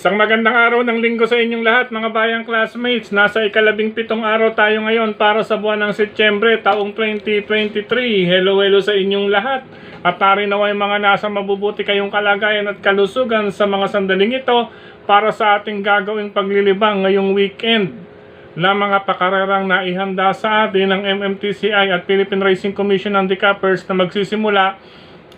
Isang magandang araw ng linggo sa inyong lahat mga bayang classmates. Nasa ika-17 araw tayo ngayon para sa buwan ng Setyembre taong 2023. Hello sa inyong lahat. At narinaw ay mga nasa mabubuti kayong kalagayan at kalusugan sa mga sandaling ito para sa ating gagawing paglilibang ngayong weekend na mga pakarerang naihanda sa atin ng MMTCI at Philippine Racing Commission Handicappers na magsisimula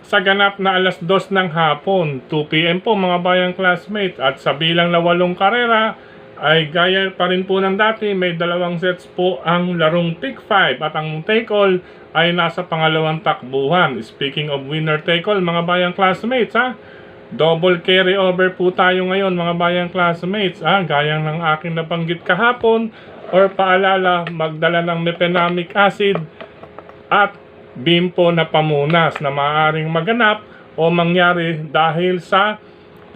sa ganap na alas 2 ng hapon, 2 PM po mga bayang classmates. At sa bilang na 8 karera ay gaya pa rin po ng dati, may 2 sets po ang larong take 5 at ang take all ay nasa pangalawang takbuhan. Speaking of winner take all mga bayang classmates, double carry over po tayo ngayon mga bayang classmates, gaya ng aking nabanggit kahapon or paalala, magdala ng mefenamic acid at bimpo na pamunas na maaaring maganap o mangyari dahil sa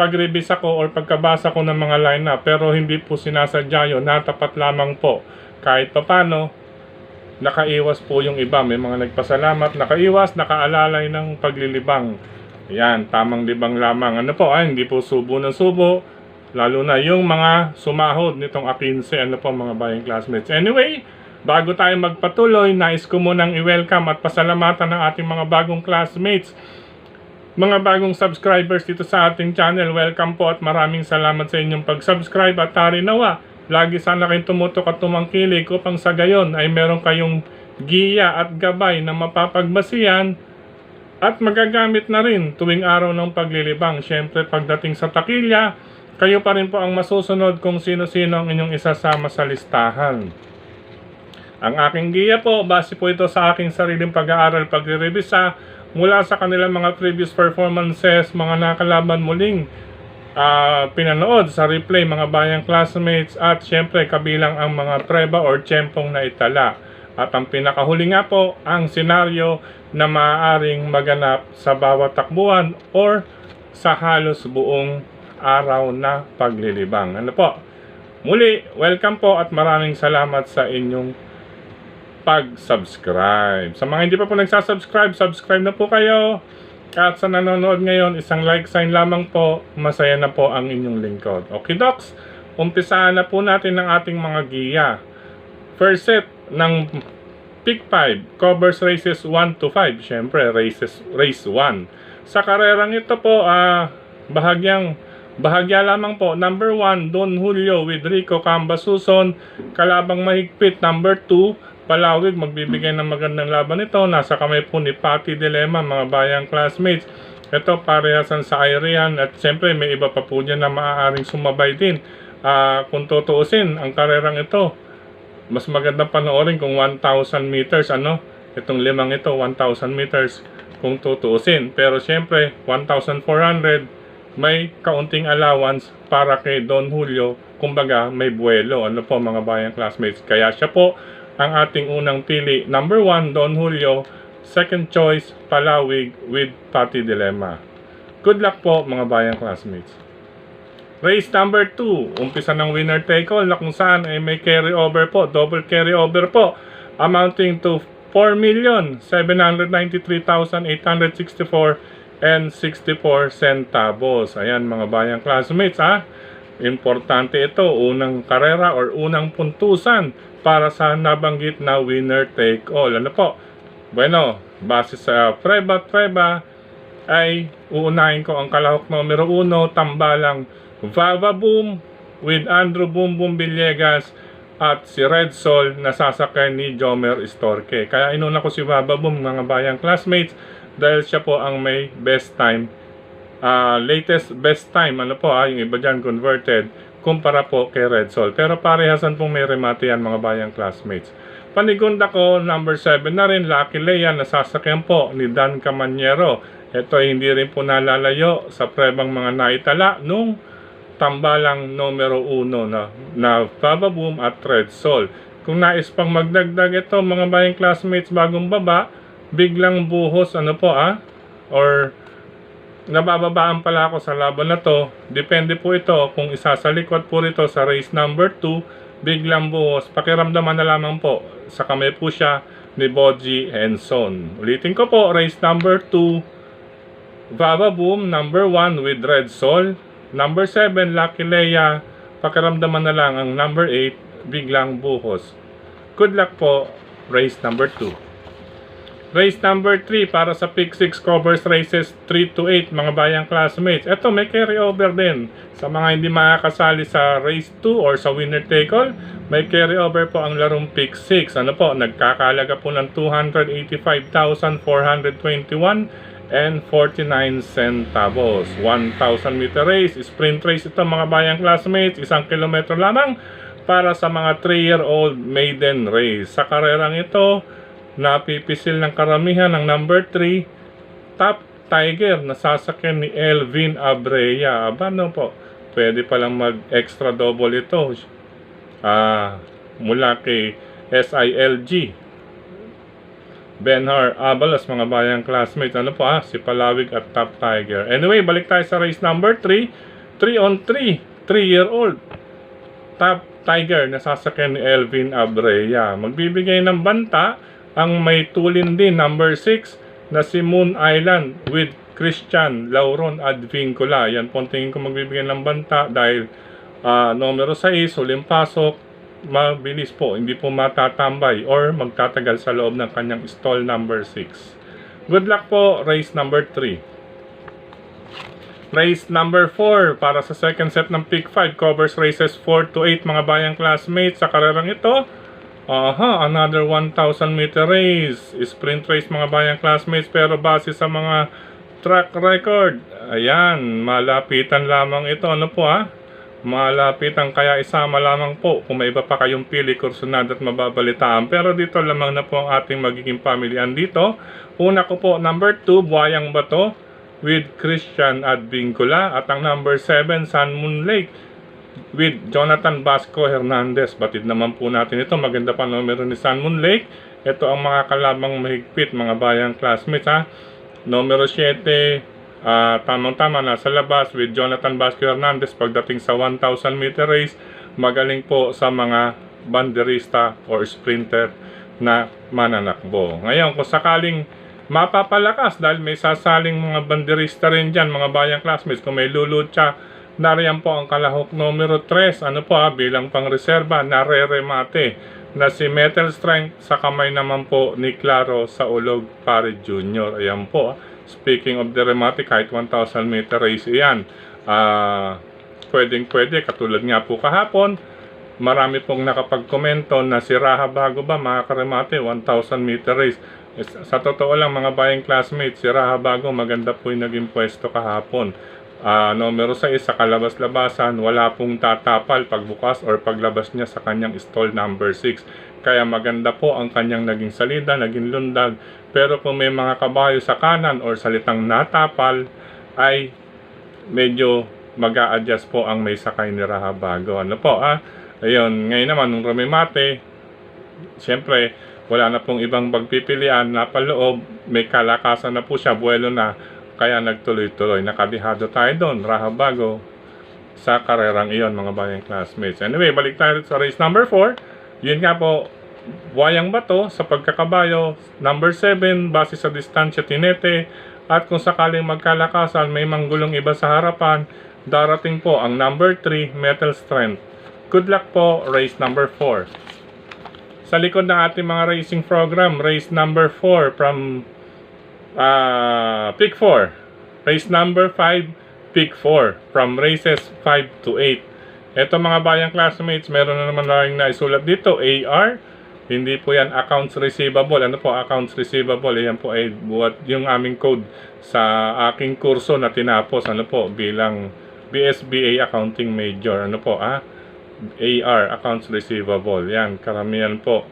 pag-revisa ko or pagkabasa ko ng mga lineup, pero hindi po sinasadya yun, natapat lamang po. Kahit papano nakaiwas po yung iba, may mga nagpasalamat, nakaiwas, nakaalalay ng paglilibang. Yan, tamang libang lamang. Ano po, hindi po subo ng subo, lalo na yung mga sumahod nitong A15, ano po mga bayang classmates. Anyway, bago tayo magpatuloy, nais ko munang i-welcome at pasalamatan ng ating mga bagong classmates, mga bagong subscribers dito sa ating channel. Welcome po at maraming salamat sa inyong pag-subscribe at nawa, lagi sana kayong tumutok at tumangkilik upang sa gayon ay meron kayong giya at gabay na mapapagbasihan at magagamit na rin tuwing araw ng paglilibang. Siyempre pagdating sa takilya, kayo pa rin po ang masusunod kung sino-sino ang inyong isasama sa listahan. Ang aking giya po, base po ito sa aking sariling pag-aaral, pagre-revisa mula sa kanilang mga previous performances, mga nakalaban muling pinanood sa replay mga bayang classmates, at syempre kabilang ang mga preba or tiyempong na itala. At ang pinakahuli nga po, ang senaryo na maaaring maganap sa bawat takbuhan or sa halos buong araw na paglilibang. Ano po? Muli, welcome po at maraming salamat sa inyong pag-subscribe. Sa mga hindi pa po nagsasubscribe, subscribe na po kayo. At sa nanonood ngayon, isang like sign lamang po, masaya na po ang inyong lingkod. Okay, Docs, umpisaan na po natin ang ating mga giya. First set ng Pick 5 covers races 1 to 5. Syempre, race 1. Sa karerang ito po, bahagya lamang po. Number 1, Don Julio with Rico Cambasuson. Kalabang mahigpit, number 2, Palawig, magbibigay ng magandang laban ito. Nasa kamay po ni Patty Dilema, mga bayang classmates. Ito, parehasan sa Irian. At siyempre, may iba pa po dyan na maaaring sumabay din. Kung tutuusin, ang karerang ito, mas magandang panoorin kung 1,000 meters. Itong limang ito, 1,000 meters kung tutuusin. Pero siyempre, 1,400, may kaunting allowance para kay Don Julio. Kumbaga, may buwelo. Ano po mga bayang classmates? Kaya siya po ang ating unang pili. Number 1, Don Julio. Second choice, Palawig with Patty Dilema. Good luck po mga bayang classmates. Race number 2, umpisa ng winner take all na kung saan ay may carry over po, double carry over po, amounting to 4,793,864 and 64 centavos. Ayan mga bayang classmates, importante ito, unang karera or unang puntusan para sa nabanggit na winner take all. Ano po? Bueno, base sa preba ay uunahin ko ang kalahok numero 1, tambalang Vava Boom with Andrew Boom Boom Villegas at si Red Sol na sasakay ni Jomer Storke. Kaya inuna ko si Vava Boom mga bayang classmates dahil siya po ang may best time, latest best time, yung iba dyan converted kumpara po kay Red Sol. Pero parehasan pong may remate yan mga bayang classmates. Panigunda ko, number 7 na rin, Lucky Leia, nasasakyan po ni Dan Camanyero. Ito ay hindi rin po nalalayo sa prebang mga naitala nung tambalang numero 1 na Vava Boom at Red Sol. Kung nais pang magdagdag ito mga bayang classmates bagong baba, biglang buhos or nabababaan pala ako sa laban na to. Depende po ito kung isasalikot po rito sa race number 2, biglang buhos, pakiramdaman na lamang po. Sa kamay po siya ni Boji Henson. Ulitin ko po, race number 2, Vava Boom, number 1 with Red Sol. Number 7, Lucky Leia, pakiramdaman na lang. Ang number 8, biglang buhos. Good luck po, race number 2. Race number 3 para sa Pick 6 covers races 3 to 8 mga bayang classmates. Ito may carry over din sa mga hindi makakasali sa race 2 or sa winner take all. May carry over po ang larong Pick 6. Ano po, nagkakalaga po ng 285,421 and 49 centavos. 1,000 meter race, sprint race ito mga bayang classmates, 1 kilometro lamang para sa mga 3-year-old maiden race. Sa karerang ito, napipisil ng karamihan ng number 3, Top Tiger, na sasakyan ni Elvin Abreya. Aba, no po, pwede palang mag-extra double ito mula kay SILG Benhar Abalos mga bayang classmates. Ano po si Palawig at Top Tiger. Anyway, balik tayo sa race number 3. 3 on 3, 3-year-old Top Tiger na sasakyan ni Elvin Abreya. Magbibigay ng banta ang may tulin din number 6 na si Moon Island with Christian Lauron Advincula. Yan po tingin ko magbibigay ng banta dahil numero 6, huling pasok, mabilis po, hindi po matatambay or magtatagal sa loob ng kanyang stall number 6. Good luck po, race number 3. Race number 4 para sa second set ng Pick 5 covers races 4 to 8 mga bayang classmates. Sa karerang ito, another 1,000 meter race, sprint race mga bayang classmates, pero base sa mga track record, ayan, malapitan lamang ito. Ano po malapitan, kaya isama lamang po kung may iba pa kayong pili, kursunad at mababalitaan. Pero dito lamang na po ang ating magiging pamilyan dito. Una ko po, number 2, Buhayang Bato with Christian Advincula. At ang number 7, Sun Moon Lake with Jonathan Basco Hernandez. Batid naman po natin ito. Maganda pa numero ni Sun Moon Lake. Ito ang mga kalabang mahigpit mga bayang classmates Numero 7, tamang-tama na sa labas with Jonathan Basco Hernandez pagdating sa 1,000 meter race. Magaling po sa mga banderista or sprinter na mananakbo. Ngayon, kung sakaling mapapalakas dahil may sasaling mga banderista rin dyan mga bayang classmates, kung may lulutsa, nariyan po ang kalahok numero 3, bilang pang-reserva, nareremate na si Metal Strength, sa kamay naman po ni Claro sa Ulog Pare Jr. Ayan po. Speaking of the remate, kahit 1,000 meter race yan, pwedeng-pwede. Katulad nga po kahapon, marami pong nakapag-komento na si Raha Bago ba makakaremate 1,000 meter race. Sa totoo lang mga bayang classmates, si Raha Bago maganda po yung naging pwesto kahapon. Numero 6 sa kalabas-labasan, wala pong tatapal pagbukas or paglabas niya sa kanyang stall number 6. Kaya maganda po ang kanyang naging salida, naging lundag. Pero kung may mga kabayo sa kanan or salitang natapal, ay medyo mag-a-adjust po ang may sakay ni Raha Bago. Ano po Ayun, ngayon naman nung remate, siyempre wala na pong ibang pagpipilian, napaloob, may kalakasan na po siya, buwelo na. Kaya nagtuloy-tuloy. Nakabihado tayo doon, Raha Bago, sa karerang iyon mga bayang classmates. Anyway, balik tayo sa race number 4. Yun nga po, Buhayang Bato sa pagkakabayo. Number 7, base sa distansya tinete. At kung sakaling magkalakasan, may manggulong iba sa harapan, darating po ang number 3, Metal Strength. Good luck po, race number 4. Sa likod ng ating mga racing program, race number 4 from Pick 4. Race number 5, Pick 4. From races 5 to 8. Ito mga bayang classmates, meron na naman tayong naisulat dito, AR. Hindi po yan accounts receivable. Ano po accounts receivable? Yan po ay buat yung aming code sa aking kurso na tinapos. Ano po? Bilang BSBA Accounting Major. Ano po? AR, accounts receivable. Yan, karamihan po.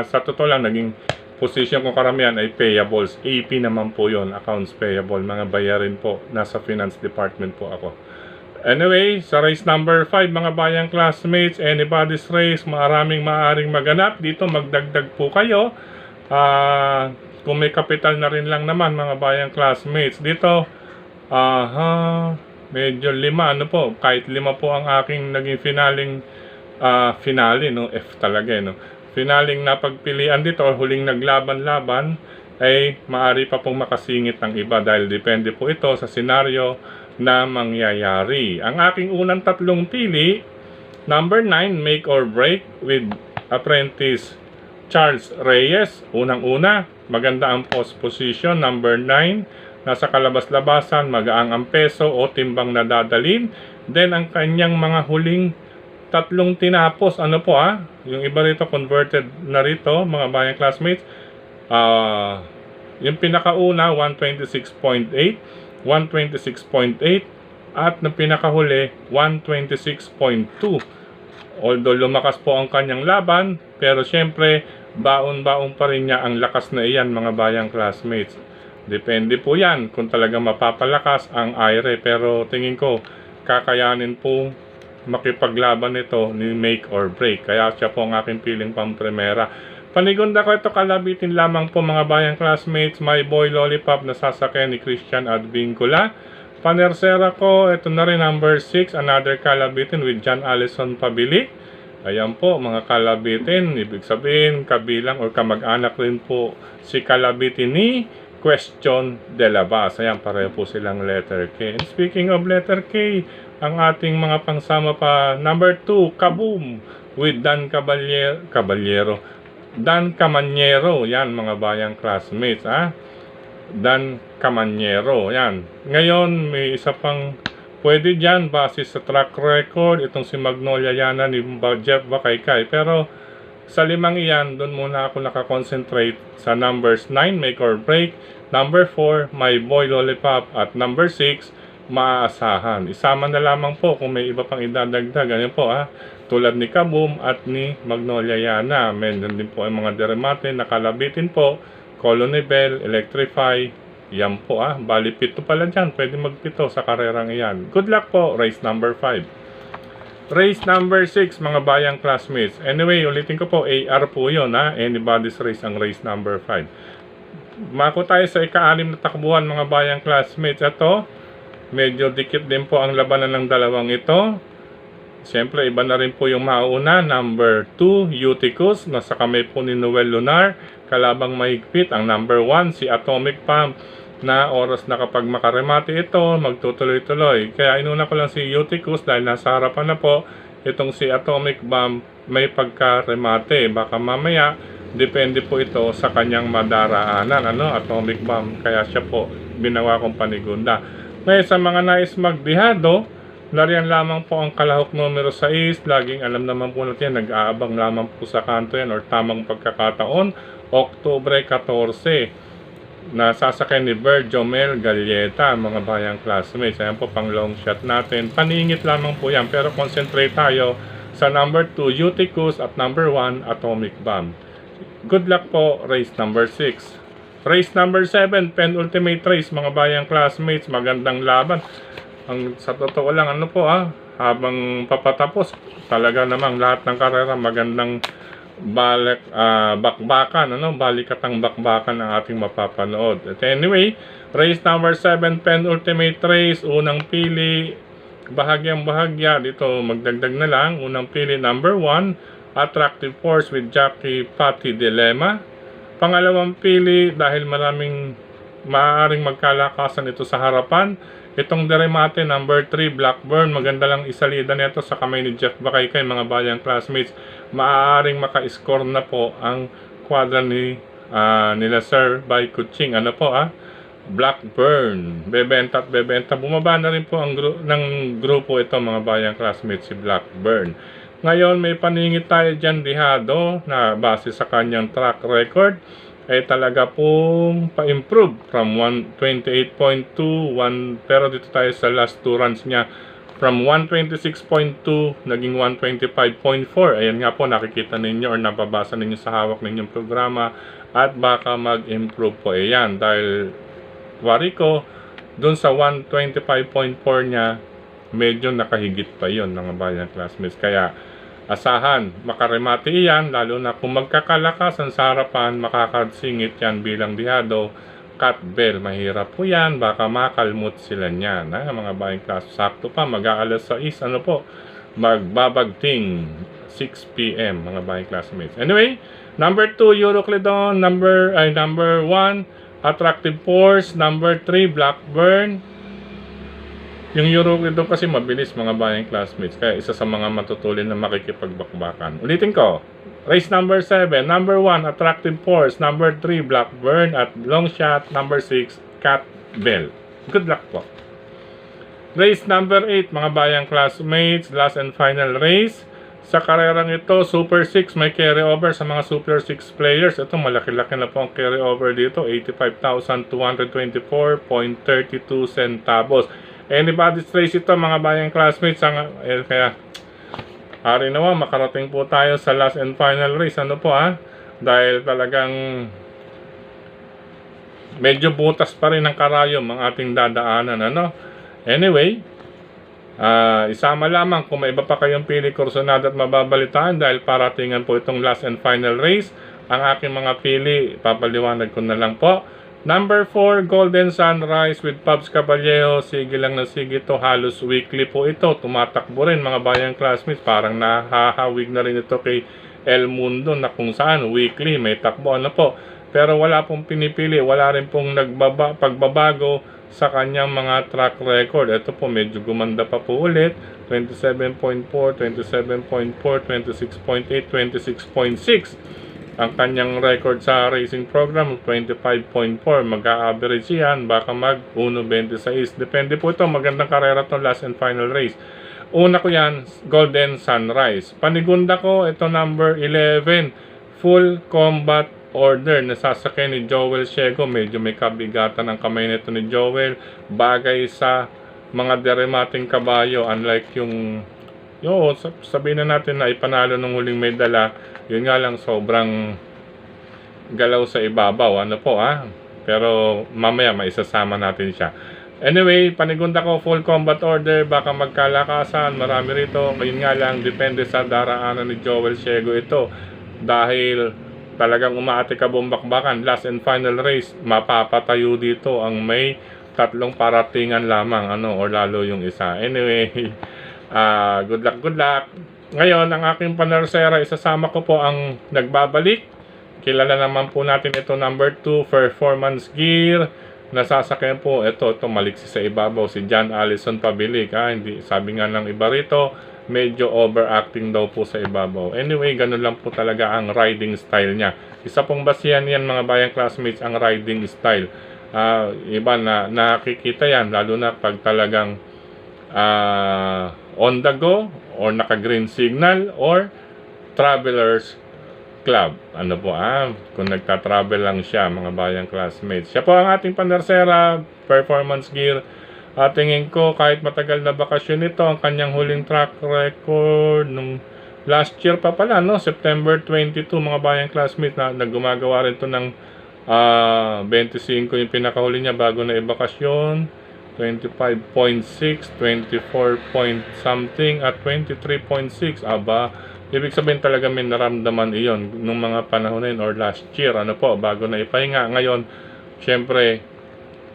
Sa totoo lang, naging position ko karamihan ay payables. AP naman po yon, accounts payable. Mga bayarin po. Nasa finance department po ako. Anyway, sa race number 5 mga bayang classmates, anybody's race, maaring maganap. Dito magdagdag po kayo. Kung may kapital na rin lang naman mga bayang classmates. Dito, medyo 5, ano po, kahit 5 po ang aking naging finale, no? F talaga, no? Finaling na pagpilian dito, or huling naglaban-laban, ay maaari pa pong makasingit ng iba dahil depende po ito sa senaryo na mangyayari. Ang aking unang tatlong pili, number 9, Make or Break with Apprentice Charles Reyes. Unang-una, maganda ang post position. Number 9, nasa kalabas-labasan, magaang ang peso o timbang na dadalin. Then, ang kanyang mga huling tatlong tinapos, ano po yung iba rito converted na rito, mga bayang classmates. Yung pinakauna, 126.8, 126.8, at na pinakahuli, 126.2. Although lumakas po ang kanyang laban, pero syempre, baon-baon pa rin niya ang lakas na iyan, mga bayang classmates. Depende po yan kung talaga mapapalakas ang IRE, pero tingin ko, kakayanin po makipaglaban ito ni Make or Break. Kaya siya po ang aking piling pang-primera. Panigunda ko ito, kalabitin lamang po, mga bayang classmates. My Boy Lollipop na sasakyan ni Christian Advincula. Panersera ko, ito na rin number 6, another kalabitin with John Allison Pabili. Ayan po, mga kalabitin, ibig sabihin kabilang or kamag-anak rin po si kalabitin ni Question de la Bas. Ayan, pareho po silang letter K. And speaking of letter K, ang ating mga pangsama pa, number 2, Kaboom with Dan Caballero. Dan Camanyero, yan mga bayang classmates, Dan Camanyero, yan. Ngayon, may isa pang pwede dyan, base sa track record, itong si Magnolia Yana ni Jeff Bakaykay. Pero, sa limang iyan, doon muna ako nakakonsentrate sa numbers 9, Make or Break, number 4, My Boy Lollipop, at number 6, Maaasahan. Isama na lamang po kung may iba pang idadagdag. Ganyan po tulad ni Kaboom at ni Magnolia Yana. Meron din po ang mga deremate na kalabitin po. Colony Bell, Electrify. Yan po bali pito pala dyan. Pwede magpito sa karerang iyan. Good luck po, race number 5. Race number 6, mga bayang classmates. Anyway, ulitin ko po, AR po yun Anybody's race ang race number 5. Mako tayo sa ika-6 na takbuhan, mga bayang classmates. Ito, medyo dikit din po ang labanan ng dalawang ito. Siyempre, iba na rin po yung mauna. Number 2, Uticus. Nasa kamay po ni Noel Lunar. Kalabang mahigpit ang number 1, si Atomic Pump. Na oras na kapag makaremate ito, magtutuloy-tuloy. Kaya inuna ko lang si Uticus dahil nasa harapan na po. Itong si Atomic Bomb may pagkaremate. Baka mamaya, depende po ito sa kanyang madaraanan. Atomic Bomb. Kaya siya po binawa kong panigunda. Ngayon sa mga nais magdihado, nariyan lamang po ang kalahok numero 6. Laging alam naman po natin, nag-aabang lamang po sa kanto yan or tamang pagkakataon. Oktubre 14, nasasakay ni Jomel Galleta, mga bayang classmates. Ayan po pang long shot natin. Paningit lamang po yan, pero concentrate tayo sa number 2, Uticus, at number 1, Atomic Bomb. Good luck po, race number 6. Race number 7, penultimate race, mga bayang classmates. Magandang laban. Sa totoo lang, habang papatapos, talaga namang lahat ng karera, magandang bakbakan, balikatang bakbakan ang ating mapapanood. At anyway, race number 7, penultimate race, unang pili, bahagyang-bahagya, dito magdagdag na lang, unang pili, number 1, Attractive Force with Jackie Patti Dilemma. Pangalawang pili, dahil maraming maaaring magkalakasan ito sa harapan, itong deremate number 3, Blackburn. Maganda lang isalida nito sa kamay ni Jeff Bakaykay, mga bayang classmates. Maaaring maka-score na po ang kwadra nila Sir by Kuching. Blackburn. Bebenta at bebenta. Bumaba na rin po ang ng grupo ito, mga bayang classmates, si Blackburn. Ngayon, may paningit tayo dyan, dihado, na base sa kanyang track record, ay talaga pong pa-improve from 128.2, pero dito tayo sa last 2 runs niya, from 126.2, naging 125.4. Ayan nga po, nakikita ninyo or nababasa ninyo sa hawak ninyong programa, at baka mag-improve po. Ayan, dahil wari ko, dun sa 125.4 niya, medyo nakahigit pa yon, mga bayang classmates. Kaya, asahan, makaremate yan, lalo na kung magkakalakasan sa harapan, makakasingit yan bilang dihado. Cut bell, mahirap po yan, baka makalmot sila niyan. Mga bayang class, sakto pa, mag-aalas 6, magbabagting 6 PM, mga bayang classmates. Anyway, number 2, Euroclidon, number 1, Attractive Force, number 3, Blackburn, Yung Euroleague doon kasi mabilis mga bayang classmates. Kaya isa sa mga matutulin na makikipagbakbakan. Ulitin ko. Race number 7. Number 1, Attractive Force. Number 3, Blackburn. At long shot, number 6, Cat Bell. Good luck po. Race number 8, mga bayang classmates. Last and final race. Sa karerang ito, Super 6 may carry-over sa mga Super 6 players. Ito, malaki-laki na po ang carry-over dito. 85,224.32 centavos. Anybody's race ito, mga bayang classmates. Kaya, hari naman, makarating po tayo sa last and final race. Ano po dahil talagang medyo butas pa rin ang karayom ang ating dadaanan. Anyway, isama lamang kung may iba pa kayong pili kursunada at mababalitaan dahil paratingan po itong last and final race. Ang aking mga pili, papaliwanag ko na lang po. Number 4, Golden Sunrise with Pabs Caballero. Sige lang na sige ito. Halos weekly po ito. Tumatakbo rin mga bayang classmates. Parang nahahawig na rin ito kay El Mundo na kung saan weekly may takbo. Po. Pero wala pong pinipili. Wala rin pong pagbabago sa kanyang mga track record. Ito po medyo gumanda pa po ulit. 27.4, 27.4, 26.8, 26.6. Ang kanyang record sa racing program, 25.4. Mag-a-average yan. Baka mag-1.26. Depende po ito. Magandang karera to last and final race. Una ko yan, Golden Sunrise. Panigunda ko, ito number 11. Full Combat Order. Nasasakay ni Joel Ciego. Medyo may kabigatan ang kamay nito ni Joel. Bagay sa mga deremating kabayo. Unlike yung sabihin na natin na ipanalo nung huling may dala. Yun nga lang sobrang galaw sa ibabaw. Pero mamaya maisasama natin siya. Anyway, panigunda ko Full Combat Order. Baka magkalakasan. Marami rito. Yun nga lang, depende sa daraanan ni Joel Ciego ito. Dahil talagang umaate ka bumbakbakan. Last and final race. Mapapatayo dito ang may 3 paratingan lamang. O lalo yung isa. Anyway, good luck. Ngayon, ang aking panarsera, isasama ko po ang nagbabalik. Kilala naman po natin ito number 2, Performance Gear. Nasasakyan po, ito maliksi sa ibabaw, si John Allison Pabilik. Hindi, sabi nga ng iba rito, medyo overacting daw po sa ibabaw. Anyway, ganun lang po talaga ang riding style niya. Isa pong basihan yan mga bayang classmates, ang riding style. Iba na nakikita yan, lalo na pag talagang on the go, or naka-green signal, or travelers club. Kung nagta-travel lang siya, mga bayang classmates. Siya po ang ating panarsera, Performance Gear. Tingin ko, kahit matagal na bakasyon ito, ang kanyang huling track record nung last year pa pala, September 22, mga bayang classmates, na naggumagawa rin ito ng 25 yung pinakahuli niya bago na ibakasyon. 25.6, 24 point something at 23.6. Ibig sabihin talaga may naramdaman iyon nung mga panahon na yun or last year, bago na ipahinga. Ngayon, syempre,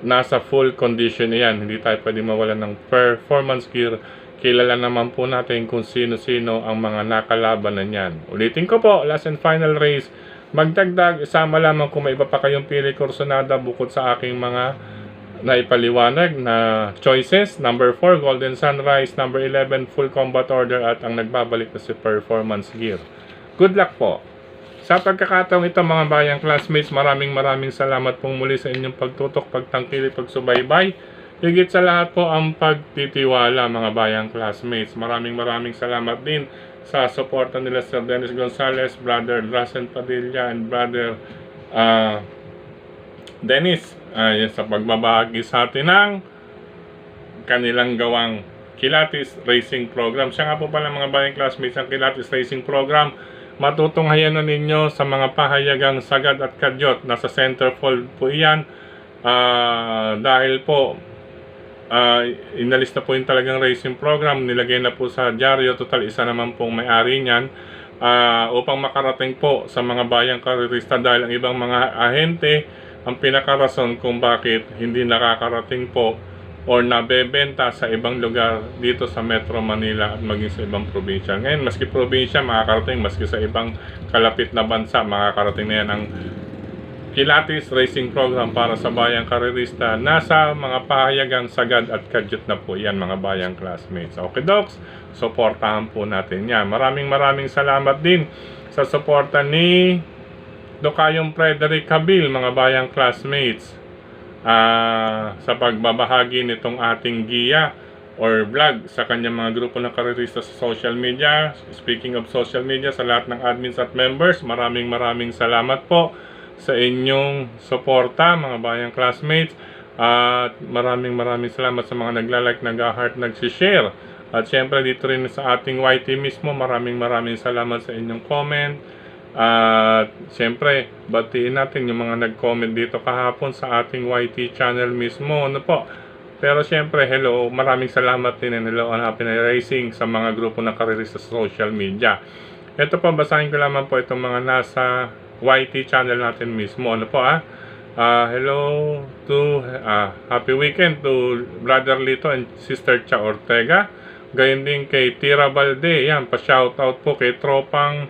nasa full condition yan. Hindi tayo pwede mawalan ng performance gear. Kilala naman po natin kung sino-sino ang mga nakalaban na yan. Ulitin ko po, last and final race. Magdagdag, isama lamang kung may iba pa kayong pili kursunada bukod sa aking mga naipaliwanag na choices. Number 4, Golden Sunrise. Number 11, Full Combat Order. At ang nagbabalik na si Performance Gear. Good luck po. Sa pagkakataong ito mga bayang classmates, maraming salamat pong muli sa inyong pagtutok, pagtangkilik, pagsubaybay. Higit sa lahat po ang pagtitiwala mga bayang classmates. Maraming salamat din sa suporta nila Sir Dennis Gonzalez, Brother Rasen Padilla, and Brother Dennis sa pagbabahagi sa atin ng kanilang gawang Kilatis Racing Program. Siya nga po pala mga bayang classmates, ang Kilatis Racing Program. Matutunghayan na ninyo sa mga pahayagang sagad at kadyot. Nasa centerfold po iyan. Dahil po inalis na po yung talagang racing program. Nilagay na po sa dyaryo. Total, isa naman pong may-ari niyan. Upang makarating po sa mga bayang karerista dahil ang ibang mga ahente ang pinakarason kung bakit hindi nakakarating po or nabebenta sa ibang lugar dito sa Metro Manila at maging sa ibang probinsya. Ngayon, maski probinsya makakarating, maski sa ibang kalapit na bansa makakarating na yan. Ang Kilatis Racing Program para sa bayang karerista. Nasa mga pahayagang sagad at kadyot na po yan mga bayang classmates. Okay docs, suportahan po natin yan. Maraming salamat din sa suporta ni Dokayong Frederick Cabil mga bayang classmates sa pagbabahagi nitong ating giya or vlog sa kanyang mga grupo ng karerista sa social media. Speaking of social media, sa lahat ng admins at members, maraming salamat po sa inyong suporta mga bayang classmates, at maraming salamat sa mga nagla-like, nag-heart, nag-share, at syempre dito rin sa ating YT mismo, maraming salamat sa inyong comment. At syempre batiin natin yung mga nag-comment dito kahapon sa ating YT channel mismo, ano po. Pero syempre hello, maraming salamat din, and hello and happy racing sa mga grupo ng karerista sa social media. Ito po, basahin ko lamang po itong mga nasa YT channel natin mismo, ano po hello to happy weekend to Brother Lito and Sister Cha Ortega, gayon din kay Tira Balde, yan, pa-shoutout po kay tropang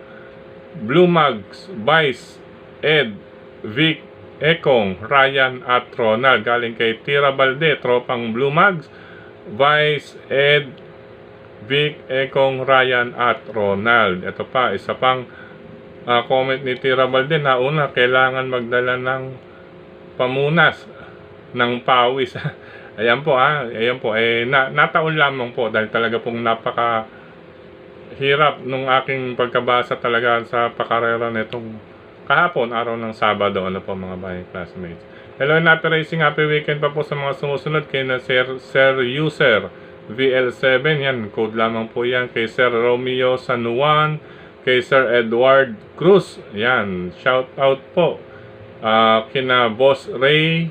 Blue Mugs, Vice, Ed, Vic, Ekong, Ryan at Ronald. Galing kay Tira Balde, tropang Blue Mugs, Vice, Ed, Vic, Ekong, Ryan at Ronald. Ito pa, isa pang comment ni Tira Balde na una, kailangan magdala ng pamunas ng pawis. Ayan po nataon lamang po dahil talaga pong napaka hirap nung aking pagkabasa talaga sa pakarera nitong kahapon, araw ng Sabado, ano po mga bayang classmates. Hello and happy racing, happy weekend pa po sa mga sumusunod kay na Sir User VL7, yan, code lamang po yan, kay Sir Romeo San Juan, kay Sir Edward Cruz, yan, shout out po kina Boss Ray,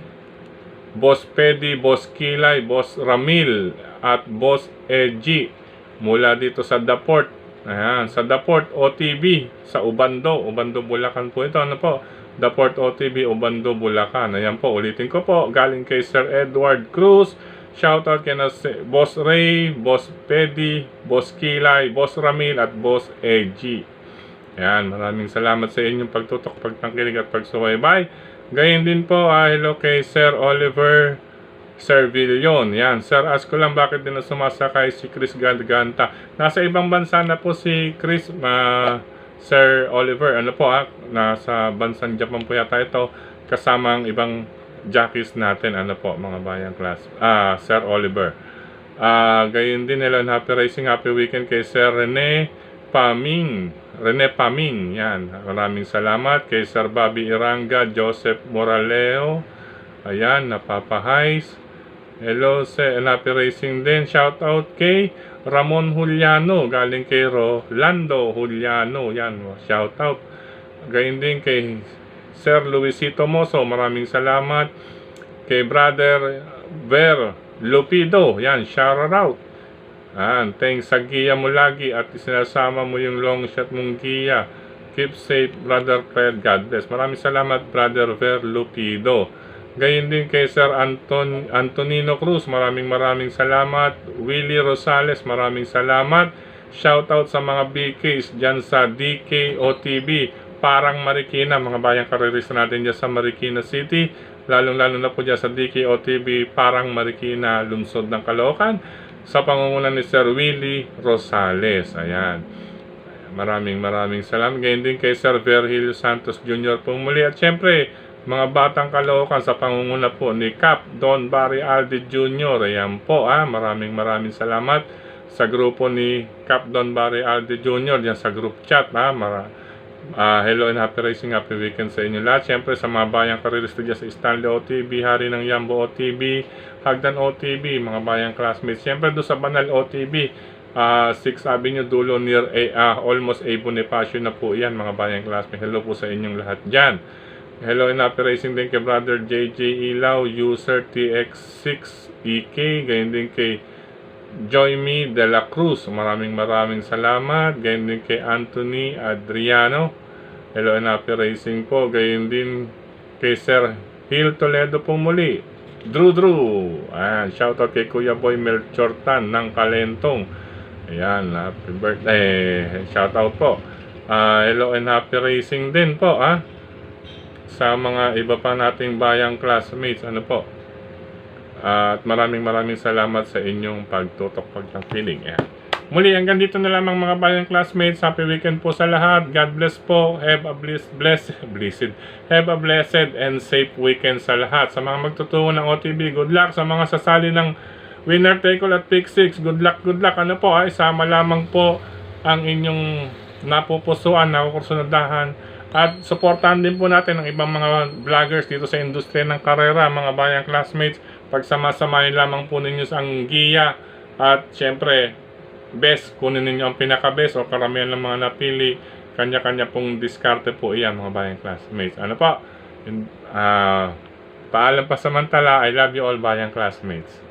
Boss Pedi, Boss Kilay, Boss Ramil at Boss Eji mula dito sa Daport. Ayan, sa Daport OTB sa Ubando, Bulacan po ito, ano po, Daport OTB Ubando, Bulacan. Ayan po, ulitin ko po, galing kay Sir Edward Cruz, shoutout kay na Boss Ray, Boss Pedi, Boss Kilay, Boss Ramil at Boss Eji. Ayan, maraming salamat sa inyong pagtutok, pagtangkilig at pagsubaybay. Gayon din po, hello kay Sir Oliver Servillon. Yan, Sir, ask ko lang bakit din na sumasakay si Chris Ganta. Nasa ibang bansa na po si Chris, Sir Oliver. Ano po nasa bansang Japan po yata ito, kasama ang ibang jockeys natin, ano po mga bayang class. Sir Oliver. Gayon din, hello and happy racing, happy weekend kay Sir Rene Paming. Yan, maraming salamat kay Sir Bobby Iranga, Joseph Moraleo. Ayan, napapahais. Hello, and happy racing din. Shout out kay Ramon Juliano, galing kay Rolando Juliano. Yan, shout out. Gayon din kay Sir Luisito Moso, maraming salamat. Kay Brother Ver Lupido, yan, shout out. Thanks sa giya mo lagi at sinasama mo yung long shot mong giya. Keep safe, Brother Fred. God bless. Maraming salamat, Brother Ver Lupido. Gayon din kay Sir Antonino Cruz, maraming salamat. Willie Rosales, maraming salamat. Shoutout sa mga BKs dyan sa DKOTB, Parang Marikina, mga bayang karerista natin dyan sa Marikina City. Lalong-lalo na po dyan sa DKOTB, Parang Marikina, lungsod ng Caloocan, sa pangunguna ni Sir Willie Rosales. Ayan. Maraming salamat. Gayon din kay Sir Virgilio Santos Jr. po muli. At syempre, mga batang Caloocan sa pangunguna po ni Cap Don Barry Aldi Jr. Ayan po, maraming salamat sa grupo ni Cap Don Barry Aldi Jr. Diyan sa group chat. Hello and happy racing, happy weekend sa inyo lahat. Siyempre sa mga bayang karerista dyan sa Stanley OTB, Hari ng Yambo OTB, Hagdan OTB, mga bayang classmates. Siyempre doon sa Banal OTB, 6th Avenue dulo near almost A Bonifacio na po yan, mga bayang classmates. Hello po sa inyong lahat dyan. Hello and happy racing din kay Brother JJ Ilaw, user TX6EK, gayon din kay Joyme de la Cruz, maraming salamat. Gayon din kay Anthony Adriano, hello and happy racing po. Gayon din kay Sir Hil Toledo po muli, Drew. Shoutout kay Kuya Boy Melchortan ng Kalentong. Ayan, happy birthday, shoutout po. Hello and happy racing din po sa mga iba pa nating bayang classmates. Ano po? At maraming salamat sa inyong pagtutok, pagtangkiling. Ayan. Muli, hanggang dito na lamang mga bayang classmates. Happy weekend po sa lahat. God bless po. Have a Have a blessed and safe weekend sa lahat. Sa mga magtutungo ng OTB, good luck. Sa mga sasali ng winner take all at pick 6, good luck. Ano po ay sama lamang po ang inyong napupusuan, nakukursunadahan. At supportahan din po natin ang ibang mga vloggers dito sa industriya ng karera, mga bayang classmates. Pagsama-samahin lamang po ninyo ang giya. At syempre, best, kunin ninyo ang pinaka-best o karamihan ng mga napili. Kanya-kanya pong diskarte po iyan, mga bayang classmates. Ano po? Paalam pa samantala. I love you all, bayang classmates.